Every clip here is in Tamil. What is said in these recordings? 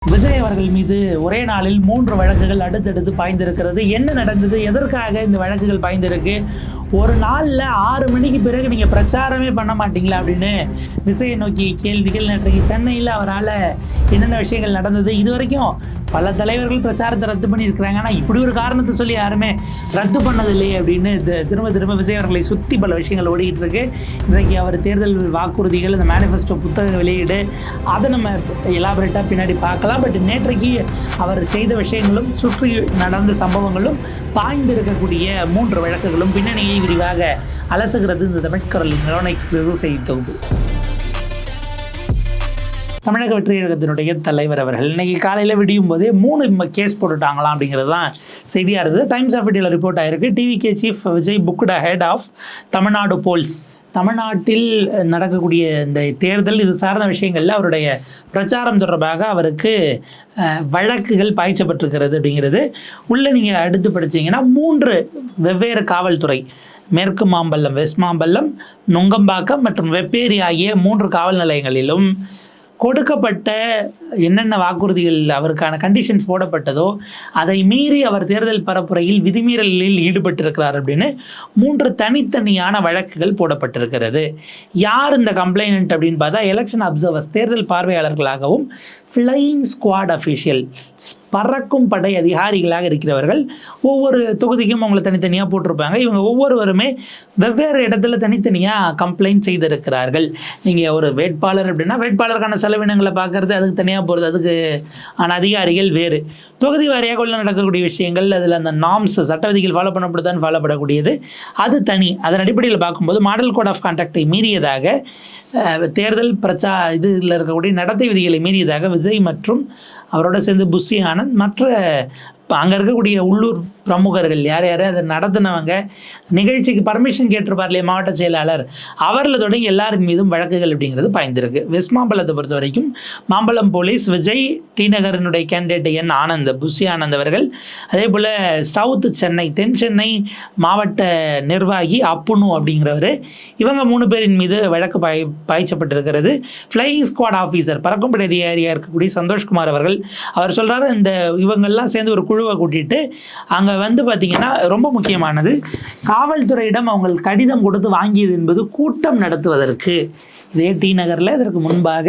விஜய் அவர்கள் மீது ஒரே நாளில் 3 வழக்குகள் அடுத்தடுத்து பாய்ந்திருக்கிறது. என்ன நடந்தது, எதற்காக இந்த வழக்குகள் பாய்ந்திருக்கு, ஒரு நாளில் 6 மணிக்கு பிறகு நீங்கள் பிரச்சாரமே பண்ண மாட்டீங்களா அப்படின்னு விஜயை நோக்கி கேள்விகள். நேற்றைக்கு சென்னையில் அவரால் என்னென்ன விஷயங்கள் நடந்தது, இது வரைக்கும் பல தலைவர்கள் பிரச்சாரத்தை ரத்து பண்ணியிருக்கிறாங்க, ஆனால் இப்படி ஒரு காரணத்தை சொல்லி யாருமே ரத்து பண்ணதில்லையே அப்படின்னு திரும்ப திரும்ப விஜய் அவர்களை சுற்றி பல விஷயங்கள் ஓடிக்கிட்டு இருக்கு. இன்றைக்கு அவர் தேர்தல் வாக்குறுதிகள், இந்த மேனிஃபெஸ்டோ புத்தக வெளியீடு, அதை நம்ம எலாபரேட்டாக பின்னாடி பார்க்கலாம். பட் நேற்றைக்கு அவர் செய்த விஷயங்களும் சுற்றி நடந்த சம்பவங்களும் பாய்ந்திருக்கக்கூடிய 3 வழக்குகளும் பின்னணியை விரிவாக அலசுகிறது இந்த தமிழ்கரலின் நிறுவன எக்ஸ்க்ளூசிவ் செய்தி தொகுப்பு. தமிழக வெற்றி கழகத்தினுடைய தலைவர் அவர்கள் இன்னைக்கு காலையில் விடியும் போதே 3 கேஸ் போட்டுட்டாங்களாம் அப்படிங்கிறது தான் செய்தியாக இருந்தது. டைம்ஸ் ஆஃப் இந்தியாவில் ரிப்போர்ட் ஆயிருக்கு. TVK chief Vijay booked head of Tamil Nadu polls. தமிழ்நாட்டில் நடக்கக்கூடிய இந்த தேர்தல் இது சார்ந்த விஷயங்களில் அவருடைய பிரச்சாரம் தொடர்பாக அவருக்கு வழக்குகள் பாய்ச்சப்பட்டிருக்கிறது அப்படிங்கிறது. உள்ளே நீங்கள் அடுத்து படித்தீங்கன்னா 3 வெவ்வேறு காவல்துறை, மேற்கு மாம்பலம், வெஸ்ட் மாம்பலம், நுங்கம்பாக்கம் மற்றும் வெப்பேரி ஆகிய 3 காவல் நிலையங்களிலும் கொடுக்கப்பட்ட என்னென்ன வாக்குறுதிகள் அவருக்கான கண்டிஷன்ஸ் போடப்பட்டதோ அதை மீறி அவர் தேர்தல் பரப்புரையில் விதிமீறலில் ஈடுபட்டிருக்கிறார் அப்படின்னு 3 தனித்தனியான வழக்குகள் போடப்பட்டிருக்கிறது. யார் இந்த கம்ப்ளைனன்ட் அப்படின்னு பார்த்தா எலெக்ஷன் அப்சர்வர்ஸ், தேர்தல் பார்வையாளர்களாகவும் ஃப்ளையிங் ஸ்குவாட் அஃபிஷியல், பறக்கும் படை அதிகாரிகளாக இருக்கிறவர்கள். ஒவ்வொரு தொகுதிக்கும் அவங்களை தனித்தனியாக போட்டிருப்பாங்க. இவங்க ஒவ்வொருவருமே வெவ்வேறு இடத்துல தனித்தனியாக கம்ப்ளைண்ட் செய்திருக்கிறார்கள். நீங்கள் ஒரு வேட்பாளர் அப்படின்னா வேட்பாளருக்கான செலவினங்களை பார்க்குறது, அதுக்கு தனியாக போகிறது, அதுக்கு ஆன அதிகாரிகள் வேறு. தொகுதி வாரியாக உள்ள நடக்கக்கூடிய விஷயங்கள், அதில் அந்த நார்ம்ஸ், சட்ட விதிகள் ஃபாலோ பண்ணப்படுதான்னு ஃபாலோ பண்ணக்கூடியது அது தனி. அதன் அடிப்படையில் பார்க்கும்போது மாடல் கோட் ஆஃப் கான்டாக்டை மீறியதாக, தேர்தல் இதில் இருக்கக்கூடிய நடத்தை விதிகளை மீறியதாக விஜய் மற்றும் அவரோட சேர்ந்து புஷி ஆனந்த், மற்ற அங்கே இருக்கக்கூடிய உள்ளூர் பிரமுகர்கள் யார் யார் அதை நடத்தினவங்க, நிகழ்ச்சிக்கு பர்மிஷன் கேட்டிருப்பார் இல்லையா மாவட்ட செயலாளர், அவரில் தொடங்கி எல்லாரின் மீதும் வழக்குகள் அப்படிங்கிறது பாய்ந்திருக்கு. வெஸ்ட் மாம்பலத்தை பொறுத்த வரைக்கும் மாம்பலம் போலீஸ் விஜய், டி நகரினுடைய கேண்டிடேட் என் ஆனந்த், புஷி ஆனந்த் அவர்கள், அதே போல் சவுத் சென்னை, தென் சென்னை மாவட்ட நிர்வாகி அப்புனு அப்படிங்கிறவர், இவங்க 3 பேரின் மீது வழக்கு பாய்ச்சப்பட்டிருக்கிறது. ஃப்ளையிங் ஸ்குவாட் ஆஃபீஸர், பறக்கும்படை அதிகாரியாக இருக்கக்கூடிய சந்தோஷ்குமார் அவர்கள், அவர் சொல்கிறாரு இந்த இவங்கெல்லாம் சேர்ந்து ஒரு குழுவை கூட்டிட்டு அங்கே வந்து பார்த்திங்கன்னா ரொம்ப முக்கியமானது, காவல்துறையிடம் அவங்க கடிதம் கொடுத்து வாங்கியது என்பது கூட்டம் நடத்துவதற்கு. இதே டி நகரில் இதற்கு முன்பாக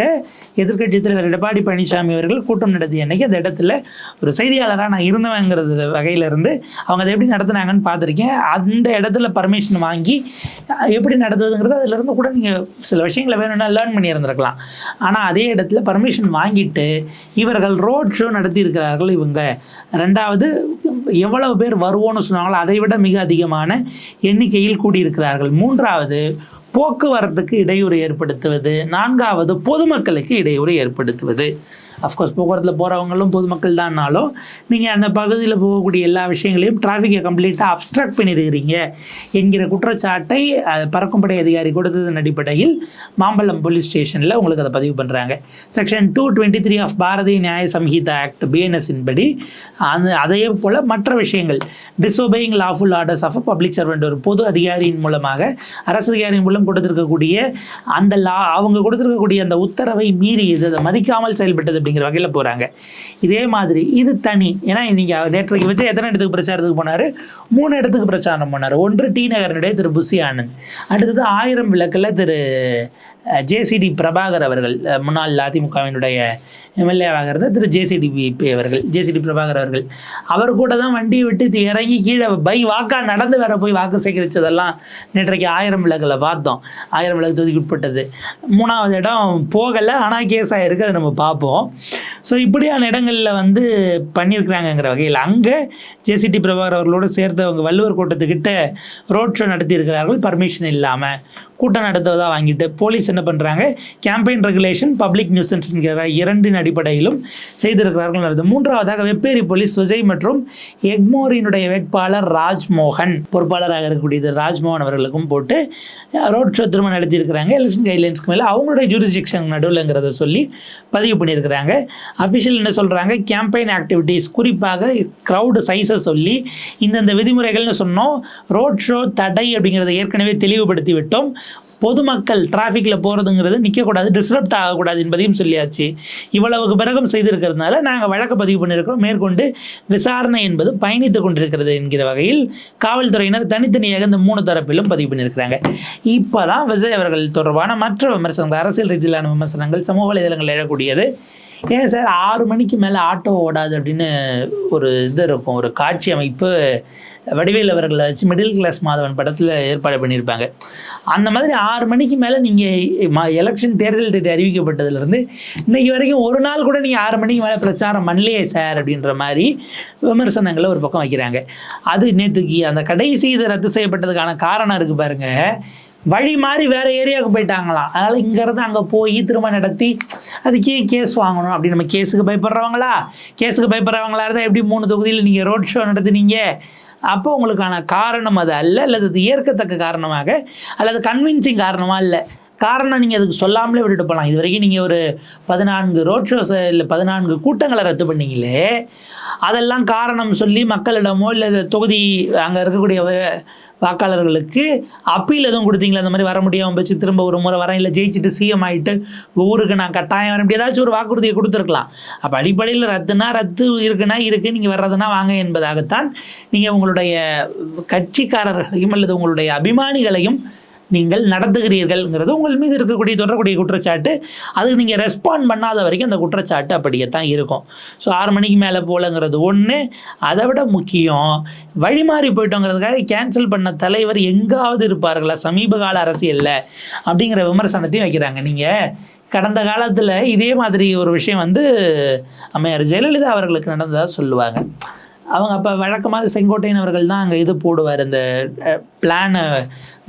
எதிர்க்கட்சித் தலைவர் எடப்பாடி பழனிசாமி அவர்கள் கூட்டம் நடத்திய அன்றைக்கி அந்த இடத்துல ஒரு செய்தியாளராக நான் இருந்தவங்கிறது வகையிலேருந்து அவங்க அதை எப்படி நடத்துனாங்கன்னு பார்த்துருக்கேன். அந்த இடத்துல பர்மிஷன் வாங்கி எப்படி நடத்துவதுங்கிறது அதிலேருந்து கூட நீங்கள் சில விஷயங்களை வேணும்னா லேர்ன் பண்ணி இருந்திருக்கலாம். ஆனால் அதே இடத்துல பர்மிஷன் வாங்கிட்டு இவர்கள் ரோட் ஷோ நடத்தியிருக்கிறார்கள். இவங்க 2வது எவ்வளவு பேர் வருவோன்னு சொன்னாங்களோ அதை விட மிக அதிகமான எண்ணிக்கையில் கூடியிருக்கிறார்கள். 3வது போக்குவரத்துக்கு இடையூறு ஏற்படுத்துவது, 4வது பொதுமக்களுக்கு இடையூறு ஏற்படுத்துவது. அஃப்கோர்ஸ் போக்குவரத்தில் போகிறவங்களும் பொதுமக்கள் தான்னாலும் நீங்கள் அந்த பகுதியில் போகக்கூடிய எல்லா விஷயங்களையும் டிராஃபிக்கை கம்ப்ளீட்டாக அப்ஸ்ட்ராக்ட் பண்ணியிருக்கிறீங்க என்கிற குற்றச்சாட்டை பறக்கும்படை அதிகாரி கொடுத்ததன் அடிப்படையில் மாம்பலம் போலீஸ் ஸ்டேஷனில் உங்களுக்கு அதை பதிவு பண்ணுறாங்க. செக்ஷன் 223 ஆஃப் பாரதிய நியாய சம்ஹிதா ஆக்ட் பிஎன்எஸின் படி அதே போல் மற்ற விஷயங்கள், disobeying lawful orders of public servant, ஒரு பொது அதிகாரியின் மூலமாக, அரசு அதிகாரியின் மூலம் கொடுத்துருக்கக்கூடிய அந்த அவங்க கொடுத்துருக்கக்கூடிய அந்த உத்தரவை மீறியது, அதை மதிக்காமல் செயல்பட்டது அப்படிங்கிற வகையில் போகிறாங்க. இதே மாதிரி இது தனி. ஏன்னா நீங்கள் நேற்றைக்கு விஜய் எத்தனை இடத்துக்கு பிரச்சாரத்துக்கு போனார்? 3 இடத்துக்கு பிரச்சாரம் போனார். ஒன்று டி நகரனுடைய திரு புஷி ஆனந்த், அடுத்தது 1000 விளக்கில் திரு ஜேசிடி பிரபாகர் அவர்கள், முன்னாள் அதிமுகவினுடைய எம்எல்ஏவாக இருந்த திரு ஜேசிடி பிரபாகர் அவர்கள், அவர் கூட தான் வண்டியை விட்டு இறங்கி கீழே வாக்காக நடந்து வேற போய் வாக்கு சேகரித்ததெல்லாம் நேற்றைக்கு 1000 விளக்கில் பார்த்தோம். 1000 விளக்கு தொகுதிக்கு உட்பட்டது. 3வது இடம் போகலை, ஆனால் கேஸ் ஆகிருக்கு, அதை நம்ம பார்ப்போம். ஸோ இப்படியான இடங்களில் வந்து பண்ணியிருக்கிறாங்கங்கிற வகையில் அங்கே ஜேசிடி பிரபாகர் அவர்களோடு சேர்த்து அவங்க வள்ளுவர் கூட்டத்துக்கிட்ட ரோட் ஷோ நடத்தியிருக்கிறார்கள் பர்மிஷன் இல்லாமல். கூட்டம் நடத்துவதாக வாங்கிட்டு போலீஸ் என்ன பண்ணுறாங்க, கேம்பெயின் ரெகுலேஷன், பப்ளிக் நியூசன்ஸ் என்கிற 2 அடிப்படையிலும் செய்திருக்கிறார்கள் நடந்தது. 3வதாக வெப்பேரி போலீஸ் விஜய் மற்றும் எக்மோரினுடைய வேட்பாளர் ராஜ்மோகன், பொறுப்பாளராக இருக்கக்கூடியது ராஜ்மோகன் அவர்களுக்கும் போட்டு ரோட் ஷோ திரும்ப நடத்தியிருக்கிறாங்க. எலெக்ஷன் கைட்லைன்ஸ்க்கு மேலே அவங்களுடைய ஜூரிஸ்டிக்ஷன் நடுவில்ங்கிறத சொல்லி பதிவு பண்ணியிருக்கிறாங்க. அஃபிஷியல் என்ன சொல்கிறாங்க, கேம்பெயின் ஆக்டிவிட்டீஸ், குறிப்பாக க்ரௌடு சைஸை சொல்லி இந்தந்த விதிமுறைகள்னு சொன்னோம். ரோட் ஷோ தடை அப்படிங்கிறத ஏற்கனவே தெளிவுபடுத்தி விட்டோம். பொதுமக்கள் டிராஃபிக்கில் போகிறதுங்கிறது நிற்கக்கூடாது, டிஸ்டர்ப்ட் ஆகக்கூடாது என்பதையும் சொல்லியாச்சு. இவ்வளவுக்கு பிறகும் செய்திருக்கிறதுனால நாங்கள் வழக்கு பதிவு பண்ணியிருக்கிறோம். மேற்கொண்டு விசாரணை என்பது பயணித்து கொண்டிருக்கிறது என்கிற வகையில் காவல்துறையினர் தனித்தனியாக இந்த 3 தரப்பிலும் பதிவு பண்ணியிருக்கிறாங்க. இப்போ தான் விஜய் அவர்கள் தொடர்பான மற்ற விமர்சனங்கள், அரசியல் ரீதியிலான விமர்சனங்கள் சமூக வலைதளங்கள் எழக்கூடியது. ஏன் சார் 6 மணிக்கு மேலே ஆட்டோ ஓடாது அப்படின்னு ஒரு இது இருக்கும், ஒரு காட்சி அமைப்பு வடிவேல் அவர்களை வச்சு மிடில் கிளாஸ் மாதவன் படத்தில் ஏற்பாடு பண்ணியிருப்பாங்க. அந்த மாதிரி 6 மணிக்கு மேலே நீங்கள் எலெக்ஷன் தேர்தல் தேதி அறிவிக்கப்பட்டதுலேருந்து இன்றைக்கி வரைக்கும் ஒரு நாள் கூட நீங்கள் 6 மணிக்கு மேலே பிரச்சாரம் பண்ணலையே சார் அப்படின்ற மாதிரி விமர்சனங்களை ஒரு பக்கம் வைக்கிறாங்க. அது நேற்றுக்கு அந்த கடைசி இது ரத்து செய்யப்பட்டதுக்கான காரணம் இருக்குது பாருங்கள், வழி மாறி வேறு ஏரியாவுக்கு போயிட்டாங்களாம். அதனால் இங்கேருந்து அங்கே போய் திரும்ப நடத்தி அதுக்கே கேஸ் வாங்கணும் அப்படி. நம்ம கேஸுக்கு பயப்படுறவங்களா? கேஸுக்கு பயப்படுறவங்களா இருந்தால் எப்படி 3 தொகுதியில் நீங்கள் ரோட் ஷோ நடத்துனீங்க? அப்போ உங்களுக்கான காரணம் அது அல்ல, அல்லது அது ஏற்கத்தக்க காரணமாக அல்லது கன்வின்சிங் காரணமாக இல்லை. காரணம் நீங்கள் அதுக்கு சொல்லாமலே விட்டுட்டு போகலாம். இது வரைக்கும் நீங்கள் ஒரு 14 ரோட் ஷோஸ் இல்லை 14 கூட்டங்களை ரத்து பண்ணீங்களே, அதெல்லாம் காரணம் சொல்லி மக்களிடமோ இல்லை தொகுதி அங்கே இருக்கக்கூடிய வாக்காளர்களுக்கு அப்பீல் எதுவும் கொடுத்தீங்களா? அந்த மாதிரி வர முடியாமல் போச்சு, திரும்ப ஒரு முறை வரேன், இல்லை ஜெயிச்சுட்டு சிஎம் ஆகிட்டு ஊருக்கு நான் கட்டாயம் வரேன், இப்படி ஏதாச்சும் ஒரு வாக்குறுதியை கொடுத்துருக்கலாம். அப்போ அடிப்படையில் ரத்துனா ரத்து, இருக்குன்னா இருக்குது, நீங்கள் வர்றதுனா வாங்க என்பதாகத்தான் நீங்கள் உங்களுடைய கட்சிக்காரர்களையும் அல்லது உங்களுடைய அபிமானிகளையும் நீங்கள் நடத்துகிறீர்கள்ங்கிறது உங்கள் மீது இருக்கக்கூடிய தொடரக்கூடிய குற்றச்சாட்டு. அதுக்கு நீங்கள் ரெஸ்பாண்ட் பண்ணாத வரைக்கும் அந்த குற்றச்சாட்டு அப்படியே தான் இருக்கும். ஸோ 6 மணிக்கு மேலே போலங்கிறது ஒன்று. அதை விட முக்கியம், வழிமாறி போயிட்டோங்கிறதுக்காக கேன்சல் பண்ண தலைவர் எங்காவது இருப்பார்களா சமீப கால அரசியலில் அப்படிங்கிற விமர்சனத்தையும் வைக்கிறாங்க. நீங்கள் கடந்த காலத்தில் இதே மாதிரி ஒரு விஷயம் அம்மையார் ஜெயலலிதா அவர்களுக்கு நடந்ததாக சொல்லுவாங்க. அவங்க அப்போ வழக்கமாக செங்கோட்டையன் அவர்கள் தான் அங்கே இது போடுவார், இந்த பிளானை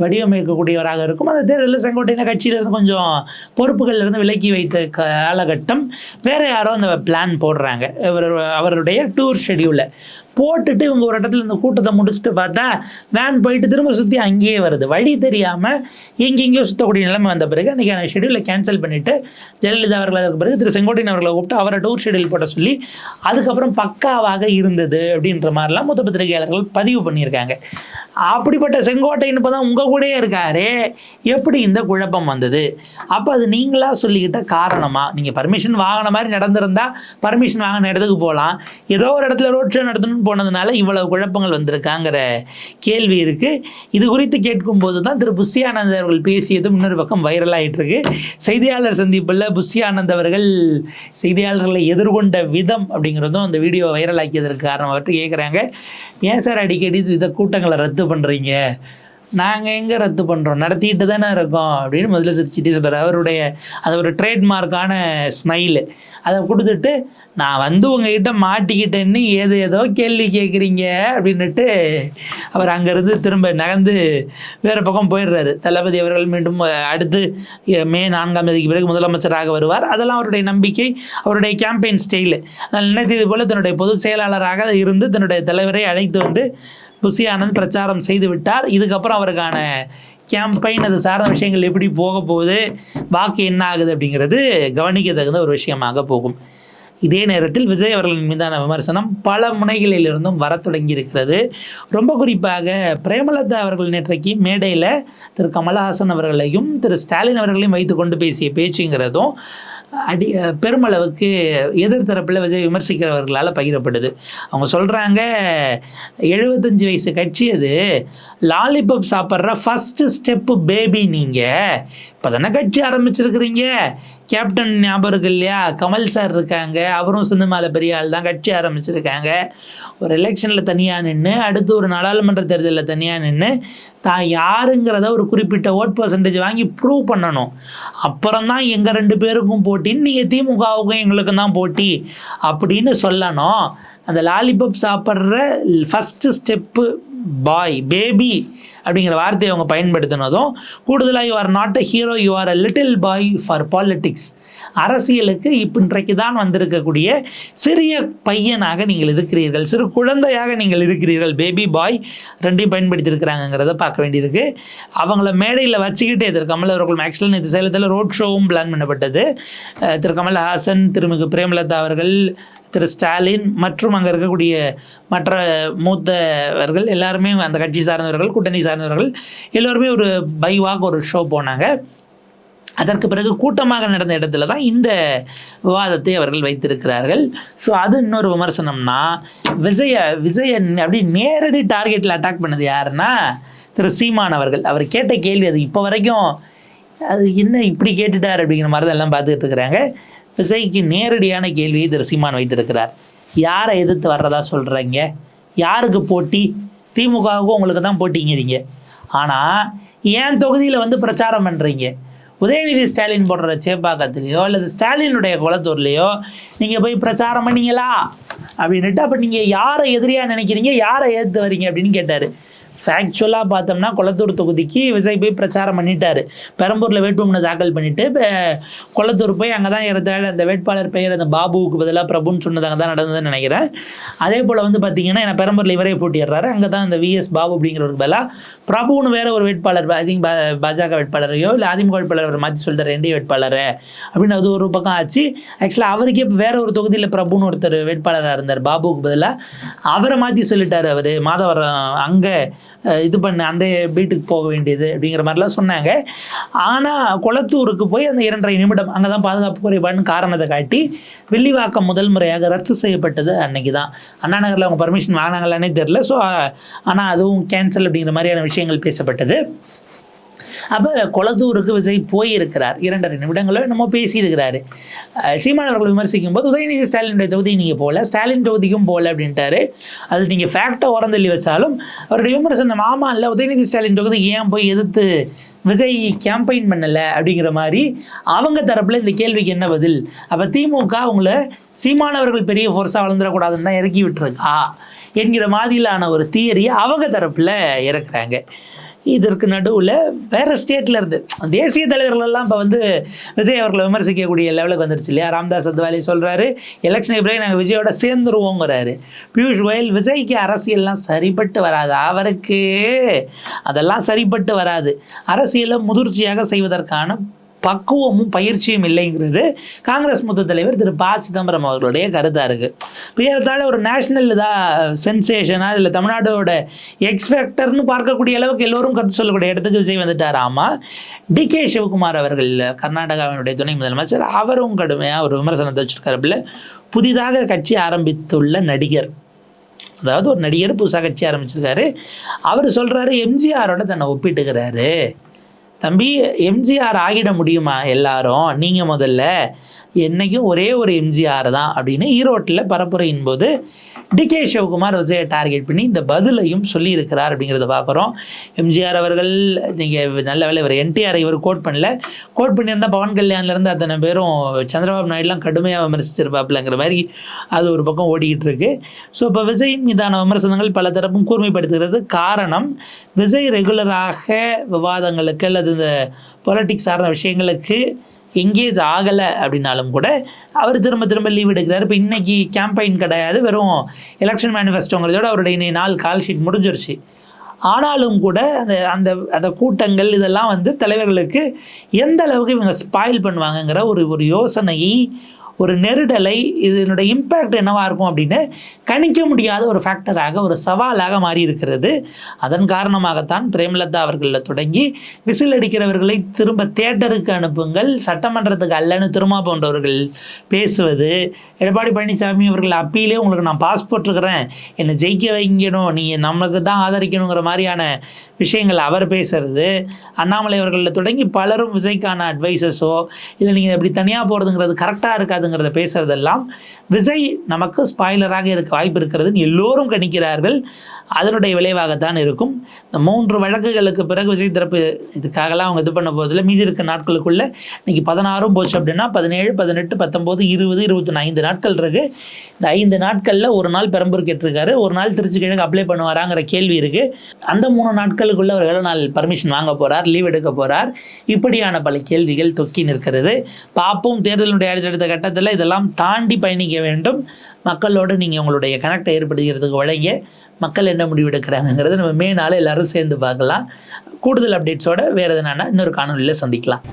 வடிவமைக்கக்கூடியவராக இருக்கும். அந்த தேர்தலில் செங்கோட்டையனை கட்சியிலேருந்து கொஞ்சம் பொறுப்புகள்லேருந்து விலக்கி வைத்த காலகட்டம். வேறு யாரோ அந்த பிளான் போடுறாங்க, அவருடைய டூர் ஷெடியூலை போட்டுட்டு இவங்க ஒரு இடத்துல இந்த கூட்டத்தை முடிச்சுட்டு பார்த்தா வேன் போயிட்டு திரும்ப சுற்றி அங்கேயே வருது. வழி தெரியாமல் எங்கெங்கேயோ சுற்றக்கூடிய நிலைமை வந்த பிறகு அன்றைக்கான ஷெடியூலை கேன்சல் பண்ணிவிட்டு ஜெயலலிதா அவர்கள் அதற்கு பிறகு திரு செங்கோட்டையன் அவர்களை கூப்பிட்டு அவரை டூர் ஷெடியூல் போட்ட சொல்லி அதுக்கப்புறம் பக்காவாக இருந்தது அப்படின்ற மாதிரிலாம் மூத்த பத்திரிகையாளர்கள் பதிவு பண்ணியிருக்காங்க. அப்படிப்பட்ட செங்கோட்டையன் இப்போ தான் உங்கள் கூடயே இருக்காரு, எப்படி இந்த குழப்பம் வந்தது? அப்போ அது நீங்களாக சொல்லிக்கிட்ட காரணமாக? நீங்கள் பர்மிஷன் வாங்கின மாதிரி நடந்திருந்தால் பர்மிஷன் வாங்கின இடத்துக்கு போகலாம், ஏதோ ஒரு இடத்துல ரோட் ஷோ நடத்தணும்னு போனதுனால இவ்வளவு குழப்பங்கள் வந்திருக்காங்கிற கேள்வி இருக்குது. இது குறித்து கேட்கும்போது தான் திரு புஷி ஆனந்த் அவர்கள் பேசியதும் இன்னொரு பக்கம் வைரல் ஆகிட்டு இருக்கு. செய்தியாளர் சந்திப்பில் புஷி ஆனந்த் அவர்கள் செய்தியாளர்களை எதிர்கொண்ட விதம் அப்படிங்கிறதும் அந்த வீடியோ வைரல் ஆக்கியதற்கு காரணம் அவர்கிட்ட கேட்குறாங்க, ஏன் சார் அடிக்கடி இதை கூட்டங்களை ரத்து பண்ணுறீங்க? நாங்கள் எங்கே ரத்து பண்ணுறோம், நடத்திட்டு தானே இருக்கோம் அப்படின்னு முதல்ல சிரிச்சுட்டே சொல்கிறார். அவருடைய அது ஒரு ட்ரேட்மார்க்கான ஸ்மைலு அதை கொடுத்துட்டு, நான் உங்ககிட்ட மாட்டிக்கிட்டேன்னு ஏதோ கேள்வி கேட்குறீங்க அப்படின்னுட்டு அவர் அங்கேருந்து திரும்ப நகர்ந்து வேறு பக்கம் போயிடுறாரு. தளபதி அவர்கள் மீண்டும் அடுத்து மே 4ஆம் தேதிக்கு பிறகு முதலமைச்சராக வருவார். அதெல்லாம் அவருடைய நம்பிக்கை, அவருடைய கேம்பெயின் ஸ்டைலு. அதனால் நினைத்தது போல் தன்னுடைய பொதுச் செயலாளராக இருந்து தன்னுடைய தலைவரை அழைத்து புஷி ஆனந்த் பிரச்சாரம் செய்து விட்டார். இதுக்கப்புறம் அவருக்கான கேம்பெயின் அது சார்ந்த விஷயங்கள் எப்படி போக போகுது, வாக்கு என்ன ஆகுது அப்படிங்கிறது கவனிக்க தகுந்த ஒரு விஷயமாக போகும். இதே நேரத்தில் விஜய் அவர்களின் மீதான விமர்சனம் பல முனைகளிலிருந்தும் வர தொடங்கி இருக்கிறது. ரொம்ப குறிப்பாக பிரேமலதா அவர்கள் நேற்றைக்கு மேடையில் திரு கமலஹாசன் அவர்களையும் திரு ஸ்டாலின் அவர்களையும் வைத்து கொண்டு பேசிய பேச்சுங்கிறதும் பெருமளவுக்கு எதிர்த்தரப்பில் விஜய் விமர்சிக்கிறவர்களால் பகிரப்படுது. அவங்க சொல்கிறாங்க, 75 வயசு கட்சி அது, லாலிபப் சாப்பிட்ற ஃபஸ்ட்டு ஸ்டெப்பு பேபி, நீங்கள் இப்போ தானே கட்சி ஆரம்பிச்சிருக்கிறீங்க. கேப்டன் ஞாபகம் இருக்கு இல்லையா, கமல் சார் இருக்காங்க, அவரும் சினிமாவில் பெரிய ஆள் தான், கட்சி ஆரம்பிச்சிருக்காங்க. ஒரு எலெக்ஷனில் தனியாக நின்று, அடுத்து ஒரு நாடாளுமன்ற தேர்தலில் தனியாக நின்று தான் யாருங்கிறத ஒரு குறிப்பிட்ட ஓட் பர்சன்டேஜ் வாங்கி ப்ரூவ் பண்ணணும். அப்புறம் தான் எங்கள் 2 பேருக்கும் போட்டின்னு, நீங்கள் திமுகவுக்கும் எங்களுக்கும் தான் போட்டி அப்படின்னு சொல்லணும். அந்த லாலிபப் சாப்பிட்ற ஃபஸ்ட்டு ஸ்டெப்பு பாய், பேபி அப்படிங்கிற வார்த்தையை அவங்க பயன்படுத்தினதும் கூடுதலாக, you are not a hero, you are a little boy for politics. அரசியலுக்கு இன்றைக்கு தான் வந்திருக்கக்கூடிய சிறிய பையனாக நீங்கள் இருக்கிறீர்கள், சிறு குழந்தையாக நீங்கள் இருக்கிறீர்கள். பேபி பாய் ரெண்டையும் பயன்படுத்தியிருக்கிறாங்கிறத பார்க்க வேண்டியிருக்கு. அவங்கள மேடையில் வச்சுக்கிட்டே திரு கமல் அவர்கள் ஆக்சுவலாக நேற்று சேலத்தில் ரோட் ஷோவும் பிளான் பண்ணப்பட்டது. திரு கமல்ஹாசன், திருமிகு பிரேமலதா அவர்கள், திரு ஸ்டாலின் மற்றும் அங்கே இருக்கக்கூடிய மற்ற மூத்தவர்கள் எல்லாருமே அந்த கட்சி சார்ந்தவர்கள், கூட்டணி சார்ந்தவர்கள் எல்லோருமே ஒரு பைவாக ஒரு ஷோ போனாங்க. அதற்கு பிறகு கூட்டமாக நடந்த இடத்துல தான் இந்த விவாதத்தை அவர்கள் வைத்திருக்கிறார்கள். ஸோ அது இன்னொரு விமர்சனம்னா, விஜய அப்படி நேரடி டார்கெட்டில் அட்டாக் பண்ணது யாருன்னா திரு சீமான் அவர்கள். அவர் கேட்ட கேள்வி அது இப்போ வரைக்கும் அது என்ன இப்படி கேட்டுட்டார் அப்படிங்கிற மாதிரி தான் எல்லாம் பார்த்துக்கிட்டு இருக்கிறாங்க. விஜய்க்கு நேரடியான கேள்வியை திரு சீமான் வைத்திருக்கிறார். யாரை எதிர்த்து வர்றதா சொல்கிறீங்க? யாருக்கு போட்டி? திமுகவுக்கும் உங்களுக்கு தான் போட்டிங்கிறீங்க. ஆனால் ஏன் தொகுதியில் வந்து பிரச்சாரம் பண்ணுறீங்க? உதயநிதி ஸ்டாலின் போடுற சேப்பாக்கத்துலேயோ அல்லது ஸ்டாலினுடைய குளத்தூர்லேயோ நீங்கள் போய் பிரச்சாரம் பண்ணீங்களா அப்படின்ட்டு, அப்போ நீங்கள் யாரை எதிரியாக நினைக்கிறீங்க, யாரை ஏற்று வரீங்க அப்படின்னு கேட்டார். ஃபேக்சுவலாக பார்த்தோம்னா கொளத்தூர் தொகுதிக்கு விஜய் போய் பிரச்சாரம் பண்ணிட்டார். பெரம்பூரில் வேட்புமனு தாக்கல் பண்ணிவிட்டு கொளத்தூர் போய் அங்கே தான் ஏறத்தாழ அந்த வேட்பாளர் பெயர் அந்த பாபுவுக்கு பதிலாக பிரபுன்னு சொன்னதாங்க தான் நடந்ததுன்னு நினைக்கிறேன். அதே போல் வந்து பார்த்தீங்கன்னா ஏன்னா பெரம்பூரில் இவரே போட்டிடுறாரு, அங்கே தான் அந்த விஎஸ் பாபு அப்படிங்கிறவருக்கு பதிலாக பிரபுன்னு வேறு ஒரு வேட்பாளர், ஐ திங்க் பாஜக வேட்பாளரையோ இல்லை அதிமுக வேட்பாளர் மாற்றி சொல்லிட்டார் என்டிஏ வேட்பாளர் அப்படின்னு. அது ஒரு பக்கம் ஆச்சு. ஆக்சுவலாக அவருக்கே வேற ஒரு தொகுதியில் பிரபுன்னு ஒருத்தர் வேட்பாளராக இருந்தார் பாபுவுக்கு பதிலாக, அவரை மாற்றி சொல்லிட்டார். அவர் மாதவரம் அங்கே இது பண்ண அந்த வீட்டுக்கு போக வேண்டியது அப்படிங்கிற மாதிரிலாம் சொன்னாங்க. ஆனால் கொளத்தூருக்கு போய் அந்த 2.5 நிமிடம் அங்கே தான் பாதுகாப்பு குறைபாடுன்னு காரணத்தை காட்டி வில்லிவாக்கம் முதல் முறையாக ரத்து செய்யப்பட்டது அன்னைக்கு தான். அண்ணா நகரில் அவங்க பர்மிஷன் வாங்கினாங்களானே தெரில. ஸோ ஆனால் அதுவும் கேன்சல் அப்படிங்கிற மாதிரியான விஷயங்கள் பேசப்பட்டது. அப்போ கொளத்தூருக்கு விஜய் போயிருக்கிறார். 2.5 நிமிடங்களில் நம்ம பேசியிருக்கிறாரு. சீமான் அவர்கள் விமர்சிக்கும் போது உதயநிதி ஸ்டாலினுடைய தொகுதி நீங்கள் போகல, ஸ்டாலின் தொகுதிக்கும் போகல அப்படின்ட்டாரு. அது நீங்கள் ஃபேக்டை உரந்தள்ளி வச்சாலும் அவருடைய விமர்சனம் ஆமா இல்லை, உதயநிதி ஸ்டாலின் தொகுதி ஏன் போய் எதிர்த்து விஜய் கேம்பெயின் பண்ணலை அப்படிங்கிற மாதிரி அவங்க தரப்பில் இந்த கேள்விக்கு என்ன பதில்? அப்போ திமுக அவங்கள சீமானவர்கள் பெரிய ஃபோர்ஸாக வளர்ந்துடக்கூடாதுன்னு தான் இறக்கி விட்டுருக்கா என்கிற மாதிரிலான ஒரு தியரியை அவங்க தரப்பில் இறக்குறாங்க. இதற்கு நடுவில் வேறு ஸ்டேட்டில் இருந்து தேசிய தலைவர்களெல்லாம் இப்போ வந்து விஜய் அவர்களை விமர்சிக்கக்கூடிய லெவலுக்கு வந்துருச்சு இல்லையா? ராம்தாஸ் அத்வாலே சொல்கிறாரு எலெக்ஷனுக்கு பிறகு நாங்கள் விஜயோட சேர்ந்துருவோங்கிறாரு. பியூஷ் கோயல் விஜய்க்கு அரசியல்லாம் சரிப்பட்டு வராது, அவருக்கு அதெல்லாம் சரிப்பட்டு வராது, அரசியலை முதிர்ச்சியாக செய்வதற்கான பக்குவமும் பயிற்சியும் இல்லைங்கிறது காங்கிரஸ் மூத்த தலைவர் திரு ப. சிதம்பரம் அவர்களுடைய கருத்தாக இருக்குது. இப்போ ஏறத்தாழ ஒரு நேஷ்னல் இதாக சென்சேஷனாக இதில் தமிழ்நாடோட எக்ஸ்பெக்டர்னு பார்க்கக்கூடிய அளவுக்கு எல்லோரும் கருத்து சொல்லக்கூடிய இடத்துக்கு விஜய் வந்துட்டார். ஆமாம், டிகே சிவகுமார் அவர்கள் கர்நாடகாவினுடைய துணை முதலமைச்சர், அவரும் கடுமையாக ஒரு விமர்சனத்தை வச்சுருக்காருல. புதிதாக கட்சி ஆரம்பித்துள்ள நடிகர், அதாவது ஒரு நடிகர் புதுசாக கட்சி ஆரம்பிச்சிருக்காரு, அவர் சொல்கிறாரு எம்ஜிஆரோட தன்னை ஒப்பிட்டுக்கிறாரு. தம்பி, எம்ஜிஆர் ஆகிட முடியுமா எல்லாரும்? நீங்கள் முதல்ல என்றைக்கும் ஒரே ஒரு எம்ஜிஆர் தான் அப்படின்னு ஈரோட்டில் பரப்புரையின் போது டிகே சிவகுமார் விஜயை டார்கெட் பண்ணி இந்த பதிலையும் சொல்லியிருக்கிறார் அப்படிங்கிறத பார்க்குறோம். எம்ஜிஆர் அவர்கள் நீங்கள் நல்ல வேலை இவர் என்டிஆர் இவர் கோட் பண்ணல, கோட் பண்ணியிருந்தால் பவன் கல்யாண்லேருந்து அத்தனை பேரும் சந்திரபாபு நாயுடுலாம் கடுமையாக விமர்சிச்சிருப்பாப்பில்ங்கிற மாதிரி அது ஒரு பக்கம் ஓடிக்கிட்டு இருக்கு. ஸோ இப்போ விஜயின் மீதான விமர்சனங்கள் பல தரப்பும் கூர்மைப்படுத்துகிறது. காரணம், விஜய் ரெகுலராக விவாதங்களுக்கு அல்லது இந்த பொலிட்டிக்ஸ் சார்ந்த விஷயங்களுக்கு எங்கேஜ் ஆகலை அப்படின்னாலும் கூட அவர் திரும்ப திரும்ப லீவ் எடுக்கிறார். இப்போ இன்றைக்கி கேம்பெயின் கிடையாது, வெறும் எலெக்ஷன் மேனிஃபெஸ்டோங்கிறதோட அவருடைய 4 கால் ஷீட் முடிஞ்சிருச்சு. ஆனாலும் கூட அந்த கூட்டங்கள் இதெல்லாம் வந்து தலைவர்களுக்கு எந்த அளவுக்கு இவங்க ஸ்பாயில் பண்ணுவாங்கங்கிற ஒரு யோசனையை, ஒரு நெருடலை, இதனுடைய இம்பேக்ட் என்னவாக இருக்கும் அப்படின்னு கணிக்க முடியாத ஒரு ஃபேக்டராக, ஒரு சவாலாக மாறி இருக்கிறது. அதன் காரணமாகத்தான் பிரேமலதா அவர்களில் தொடங்கி விசில் அடிக்கிறவர்களை திரும்ப தியேட்டருக்கு அனுப்புங்கள், சட்டமன்றத்துக்கு அல்லன்னு திருமா போன்றவர்கள் பேசுவது, எடப்பாடி பழனிசாமி அவர்கள் அப்பீலே உங்களுக்கு நான் பாஸ்போர்ட் இருக்கிறேன், என்னை ஜெயிக்க வைக்கணும், நீங்கள் நம்மளுக்கு தான் ஆதரிக்கணுங்கிற மாதிரியான விஷயங்கள் அவர் பேசுறது, அண்ணாமலை அவர்களில் தொடங்கி பலரும் விஜய்க்கான அட்வைசஸோ இல்லை நீங்கள் எப்படி தனியாக போகிறதுங்கிறது கரெக்டாக இருக்காதுங்கிறத பேசுறதெல்லாம் விஜய் நமக்கு ஸ்பாயிலராக இருக்க வாய்ப்பு இருக்கிறதுன்னு எல்லோரும் கணிக்கிறார்கள். அதனுடைய விளைவாகத்தான் இருக்கும். இந்த 3 வழக்குகளுக்கு பிறகு விஜய் தரப்பு இதுக்காகலாம் அவங்க இது பண்ண போதில் மீதி இருக்க நாட்களுக்குள்ளே இன்றைக்கி 16 போச்சு அப்படின்னா 17, 18, 19, 20, 21 5 நாட்கள் இருக்குது. இந்த 5 நாட்களில் ஒரு நாள் பெரம்பூர் கேட்டிருக்காரு, ஒரு நாள் திருச்சி கிழக்கு அப்ளை பண்ணுவாராங்கிற கேள்வி இருக்குது. அந்த 3 நாட்களுக்குள்ளே அவர் எவ்வளோ நாள் பர்மிஷன் வாங்க போகிறார், லீவ் எடுக்க போகிறார், இப்படியான பல கேள்விகள் தொக்கி நிற்கிறது. பார்ப்போம், தேர்தலுடைய அடுத்தடுத்த கட்டத்தில் இதெல்லாம் தாண்டி பயணிக்க வேண்டும். மக்களோடு நீங்கள் உங்களுடைய கனெக்டை ஏற்படுத்துகிறதுக்கு வழங்க மக்கள் என்ன முடிவு எடுக்கிறாங்கிறத நம்ம மே நாள் எல்லோரும் சேர்ந்து பார்க்கலாம். கூடுதல் அப்டேட்ஸோட வேறு எதுனா இன்னொரு காணொலியில் சந்திக்கலாம்.